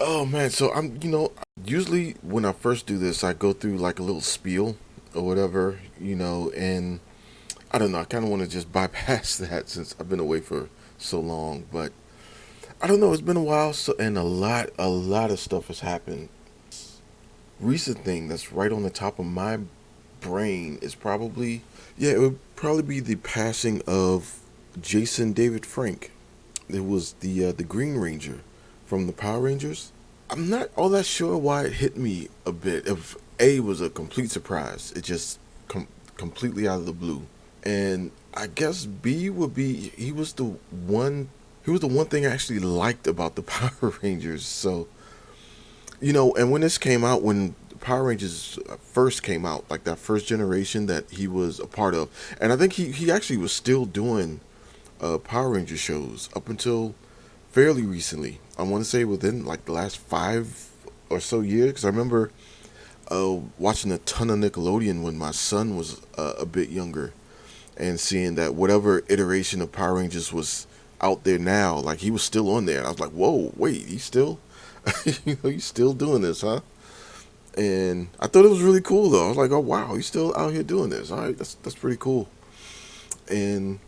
Oh man, so usually when I first do this, I go through like a little spiel or whatever, and I don't know, I kind of want to just bypass that since I've been away for so long, but I don't know, it's been a while, so and a lot of stuff has happened. Recent thing that's right on the top of my brain is probably, yeah, it would probably be the passing of Jason David Frank. It was the Green Ranger from the Power Rangers. I'm not all that sure why it hit me a bit. If A was a complete surprise, it just completely out of the blue, and I guess B would be he was the one thing I actually liked about the Power Rangers. So and when this came out, when Power Rangers first came out, like that first generation that he was a part of, and I think he actually was still doing Power Ranger shows up until fairly recently. I want to say within like the last 5 or so years, because I remember watching a ton of Nickelodeon when my son was a bit younger, and seeing that whatever iteration of Power Rangers was out there now, like he was still on there, and I was like, "Whoa, wait, he's still, he's still doing this, huh?" And I thought it was really cool though. I was like, "Oh wow, he's still out here doing this. All right, that's pretty cool." And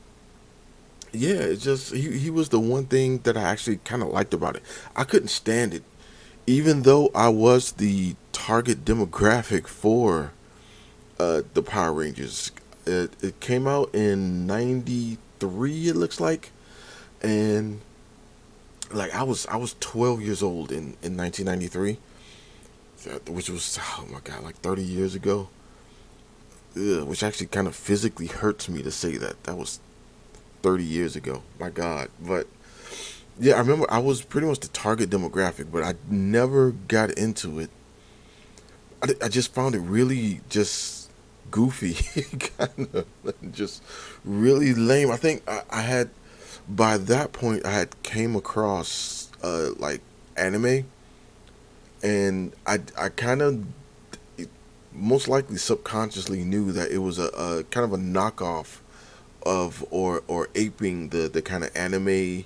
yeah, it's just he was the one thing that I actually kind of liked about it. I couldn't stand it, even though I was the target demographic for the Power Rangers. It came out in '93, it looks like, and like I was 12 years old in 1993, which was, oh my god, like 30 years ago. Ugh, which actually kind of physically hurts me to say that was 30 years ago. My god, but yeah, I remember I was pretty much the target demographic, but I never got into it. I just found it really just goofy, kind of just really lame. I think I had by that point I had came across like anime, and I kind of most likely subconsciously knew that it was a kind of a knockoff of or aping the kind of anime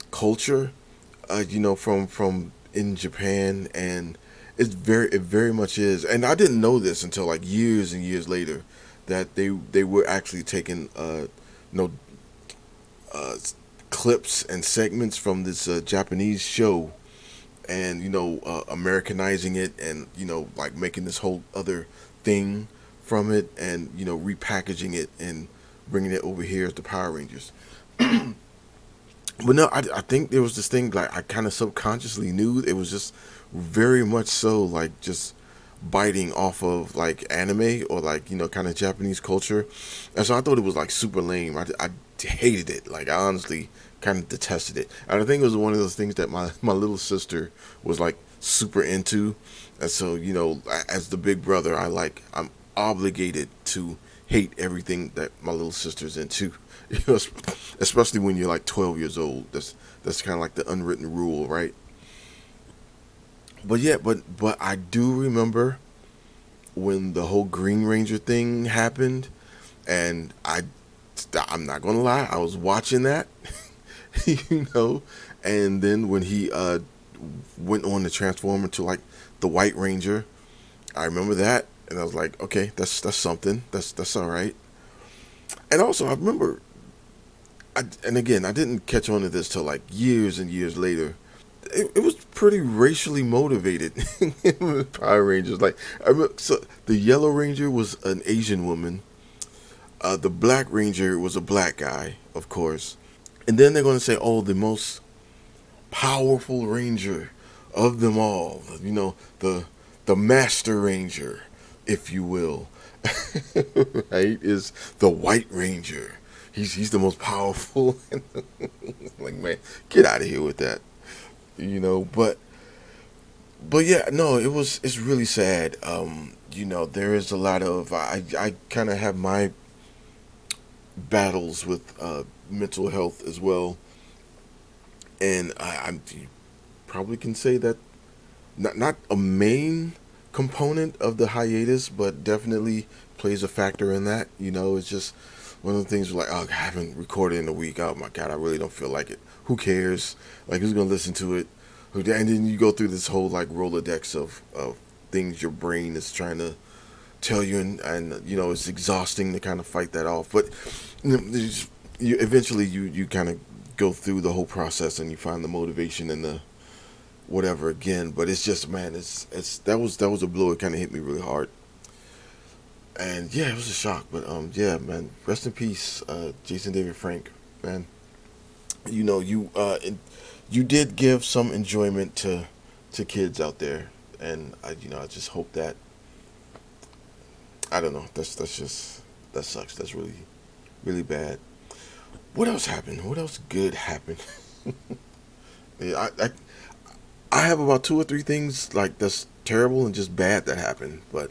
culture, from in Japan, and it very much is. And I didn't know this until like years and years later that they were actually taking you know uh, clips and segments from this Japanese show, and Americanizing it, and like making this whole other thing from it, and repackaging it and bringing it over here as the Power Rangers. But no, I think there was this thing like I kind of subconsciously knew it was just very much so like just biting off of like anime or like kind of Japanese culture, and so I thought it was like super lame. I hated it. Like I honestly kind of detested it, and I think it was one of those things that my little sister was like super into, and so as the big brother, I'm obligated to hate everything that my little sister's into. You know, especially when you're like 12 years old. That's kind of like the unwritten rule, right? But yeah, but I do remember when the whole Green Ranger thing happened, and I'm not gonna lie, I was watching that, you know, and then when he went on to transform into like the White Ranger, I remember that, and I was like, okay, that's something. That's all right. And also, I remember, and again, I didn't catch on to this till like years and years later. It was pretty racially motivated. Power Rangers, like I remember, so the Yellow Ranger was an Asian woman. The Black Ranger was a black guy, of course. And then they're going to say, "Oh, the most powerful Ranger of them all, the Master Ranger, if you will, right, is the White Ranger. He's the most powerful." Like, man, get out of here with that. But yeah, no, it's really sad. There is a lot of I kind of have my battles with mental health as well, and I probably can say that not a main component of the hiatus, but definitely plays a factor in that. It's just one of the things where, like, oh, I haven't recorded in a week. Oh my god, I really don't feel like it. Who cares? Like, who's gonna listen to it? then you go through this whole like Rolodex of things your brain is trying to tell you, and it's exhausting to kind of fight that off. But eventually you kind of go through the whole process and you find the motivation and the whatever again. But it's just, man, it's that was a blow. It kind of hit me really hard, and yeah, it was a shock. But yeah, man, rest in peace, Jason David Frank, man. You did give some enjoyment to kids out there, and I just hope that, I don't know, that's just, that sucks. That's really, really bad. What else happened? What else good happened? Yeah, I have about two or three things like that's terrible and just bad that happened, but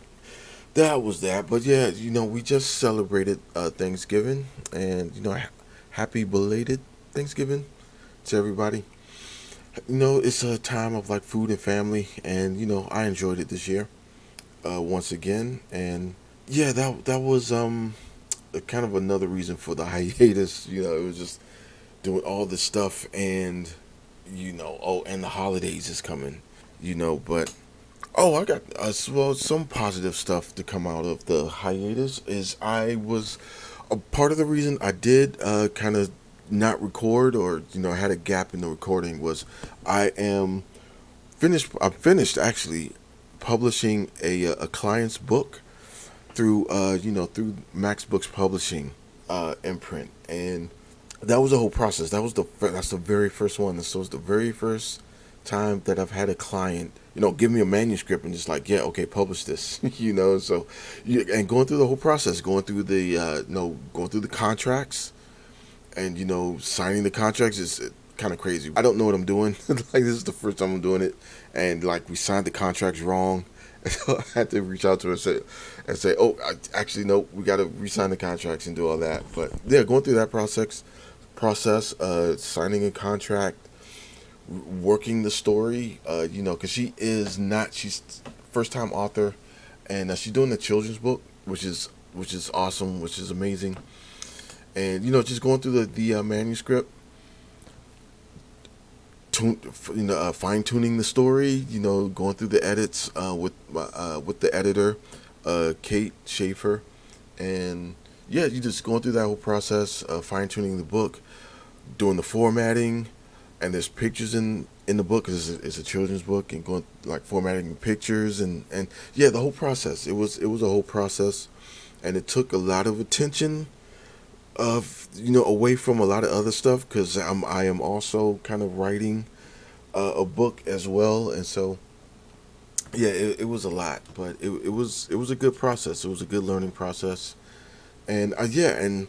that was that. But yeah, we just celebrated Thanksgiving, and happy belated Thanksgiving to everybody. It's a time of like food and family, and I enjoyed it this year once again, and yeah, that was kind of another reason for the hiatus. It was just doing all this stuff, and and the holidays is coming, but I got well, some positive stuff to come out of the hiatus is I was a part of the reason I did kind of not record, or had a gap in the recording, was I'm finished actually publishing a client's book through through Max Books Publishing imprint, and that was a whole process. That's the very first one. So it's the very first time that I've had a client give me a manuscript and just like, yeah, okay, publish this. So and going through the whole process, going through the going through the contracts, and signing the contracts is kind of crazy. I don't know what I'm doing. Like, this is the first time I'm doing it, and like, we signed the contracts wrong. So I had to reach out to her and say, oh, actually, no, we got to re-sign the contracts and do all that. But yeah, going through that process, signing a contract, working the story, because she's first time author, and she's doing the children's book, which is awesome, which is amazing, and just going through the manuscript, fine tuning the story, going through the edits with the editor, Kate Schaefer, and yeah, you just going through that whole process, fine tuning the book, doing the formatting, and there's pictures in the book because it's a children's book, and going like formatting the pictures, and yeah, the whole process. It was a whole process, and it took a lot of attention of away from a lot of other stuff, because I am also kind of writing a book as well, and so yeah, it was a lot, but it was a good process. It was a good learning process, and yeah, and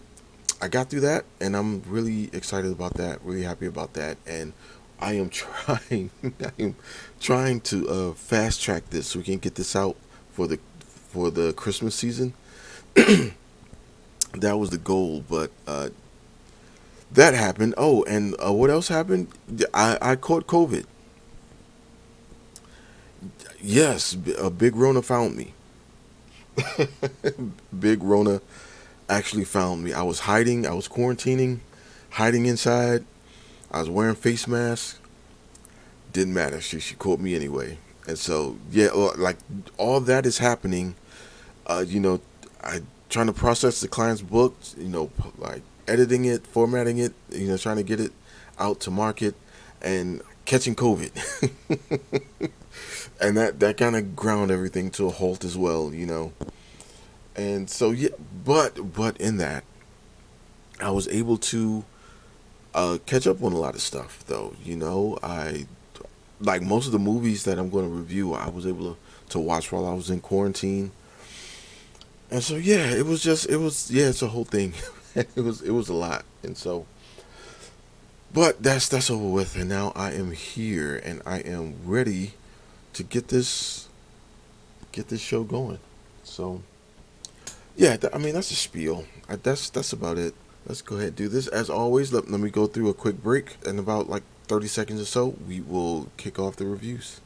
I got through that, and I'm really excited about that, really happy about that, and I am trying I am trying to fast track this so we can get this out for the Christmas season. That was the goal, but that happened. Oh, and what else happened? I caught COVID. Yes, a big Rona found me. Big Rona actually found me. I was hiding. I was quarantining, hiding inside. I was wearing face masks. Didn't matter. She caught me anyway. And so yeah, like, all that is happening. I trying to process the client's book. Like, editing it, formatting it. Trying to get it out to market, and catching COVID. And that kind of ground everything to a halt as well. And so yeah, but in that, I was able to catch up on a lot of stuff, though. I like most of the movies that I'm going to review. I was able to watch while I was in quarantine, and so yeah, it's a whole thing. It was a lot, and so, but that's over with, and now I am here, and I am ready to get this show going. So yeah, I mean, that's a spiel. That's about it. Let's go ahead and do this. As always, let me go through a quick break. In about like 30 seconds or so, we will kick off the reviews.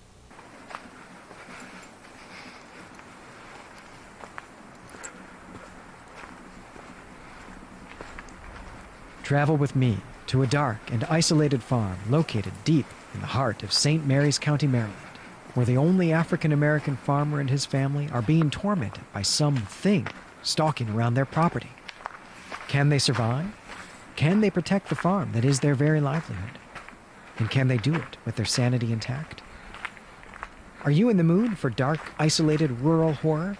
Travel with me to a dark and isolated farm located deep in the heart of St. Mary's County, Maryland, where the only African-American farmer and his family are being tormented by something stalking around their property. Can they survive? Can they protect the farm that is their very livelihood? And can they do it with their sanity intact? Are you in the mood for dark, isolated rural horror?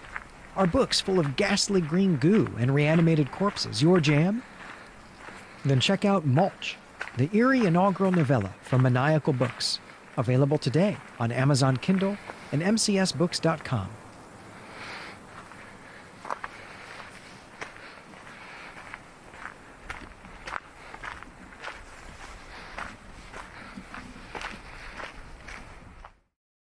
Are books full of ghastly green goo and reanimated corpses your jam? Then check out Mulch, the eerie inaugural novella from Maniacal Books, available today on Amazon Kindle and mcsbooks.com.